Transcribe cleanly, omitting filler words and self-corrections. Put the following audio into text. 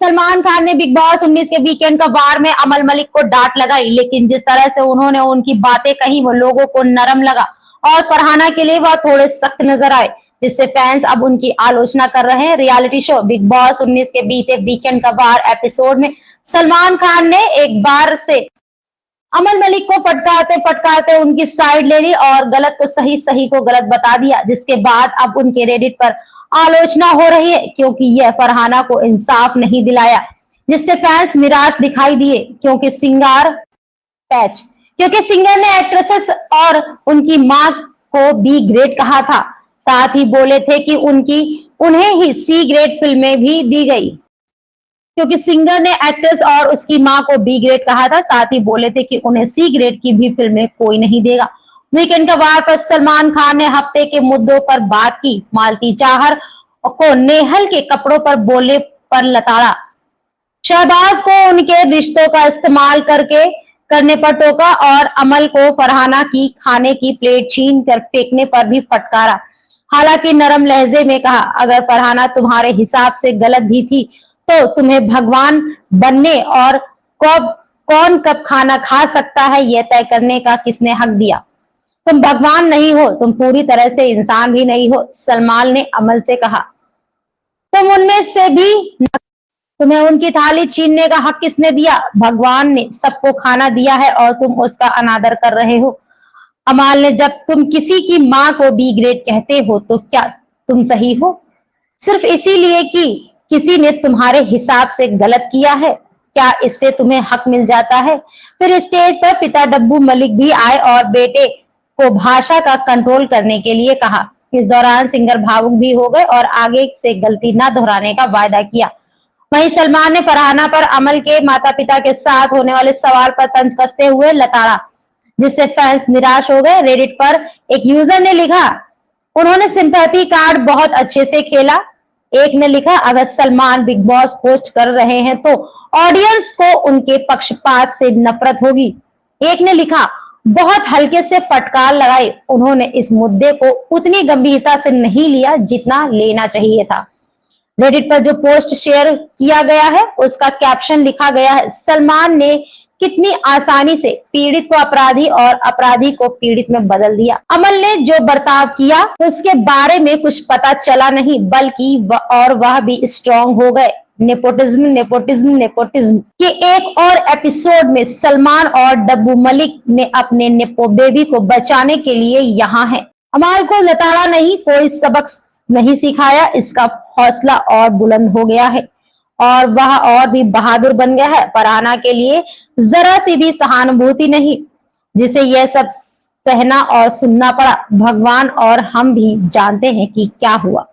सलमान खान ने big boss 19 के weekend का वार में अमल मलिक को डांट लगाई, लेकिन जिस तरह से उन्होंने उनकी बातें कही वो लोगों को नरम लगा और फरहाना के लिए वह थोड़े सख्त नजर आए, जिससे फैंस अब उनकी आलोचना कर रहे हैं। रियलिटी शो बिग बॉस 19 के बीते वीकेंड का वार एपिसोड में सलमान खान ने एक बार से अमल मलिक को फटकारते फटकारते उनकी साइड ले ली और गलत को सही, सही को गलत बता दिया, जिसके बाद अब उनके रेडिट पर आलोचना हो रही है क्योंकि यह फरहाना को इंसाफ नहीं दिलाया, जिससे फैंस निराश दिखाई दिए क्योंकि सिंगर ने एक्ट्रेसेस और उनकी मां को बी ग्रेड कहा था। साथ ही बोले थे कि उन्हें ही सी ग्रेड फिल्में भी दी गई क्योंकि सिंगर ने एक्ट्रेस और उसकी मां को बी ग्रेड कहा था। साथ ही बोले थे कि उन्हें सी ग्रेड की भी फिल्में कोई नहीं देगा। वीकेंड का वार पर सलमान खान ने हफ्ते के मुद्दों पर बात की। मालती चाहर को नेहल के कपड़ों पर बोले पर लताड़ा, शहबाज को उनके रिश्तों का इस्तेमाल करने पर टोका और अमल को फरहाना की खाने की प्लेट छीन कर फेंकने पर भी फटकारा। हालांकि नरम लहजे में कहा, अगर फरहाना तुम्हारे हिसाब से गलत भी थी तो तुम्हें भगवान बनने और कौन कब खाना खा सकता है यह तय करने का किसने हक दिया? तुम भगवान नहीं हो, तुम पूरी तरह से इंसान भी नहीं हो। सलमान ने अमल से कहा, तुम उनमें से भी, तुम्हें उनकी थाली छीनने का हक किसने दिया? भगवान ने सबको खाना दिया है और तुम उसका अनादर कर रहे हो। अमल ने, जब तुम किसी की मां को बी ग्रेड कहते हो तो क्या तुम सही हो सिर्फ इसीलिए कि किसी ने तुम्हारे हिसाब से गलत किया है? क्या इससे तुम्हें हक मिल जाता है? फिर स्टेज पर पिता डब्बू मलिक भी आए और बेटे को भाषा का कंट्रोल करने के लिए कहा। इस दौरान सिंगर भावुक भी हो गए और आगे से गलती न दोहराने का वायदा किया। वहीं सलमान ने फरहाना पर अमल के माता पिता के साथ होने वाले सवाल पर तंज कसते हुए लताड़ा, जिससे फैंस निराश हो गए। रेडिट पर एक यूजर ने लिखा, उन्होंने सिंपैथी कार्ड बहुत अच्छे से खेला। एक ने लिखा, अगर सलमान बिग बॉस होस्ट कर रहे हैं तो ऑडियंस को उनके पक्षपात से नफरत होगी। एक ने लिखा, बहुत हल्के से फटकार लगाई, उन्होंने इस मुद्दे को उतनी गंभीरता से नहीं लिया जितना लेना चाहिए था। रेडिट पर जो पोस्ट शेयर किया गया है उसका कैप्शन लिखा गया है, सलमान ने कितनी आसानी से पीड़ित को अपराधी और अपराधी को पीड़ित में बदल दिया। अमल ने जो बर्ताव किया उसके बारे में कुछ पता चला नहीं, बल्कि वह भी स्ट्रांग हो गए। नेपोटिज्म के एक और एपिसोड में सलमान और डब्बू मलिक ने अपने नेपो बेबी को बचाने के लिए यहाँ है। अमल को लताड़ा नहीं, कोई सबक नहीं सिखाया, इसका हौसला और बुलंद हो गया है और वह और भी बहादुर बन गया है। फरहाना के लिए जरा सी भी सहानुभूति नहीं, जिसे यह सब सहना और सुनना पड़ा। भगवान और हम भी जानते हैं कि क्या हुआ।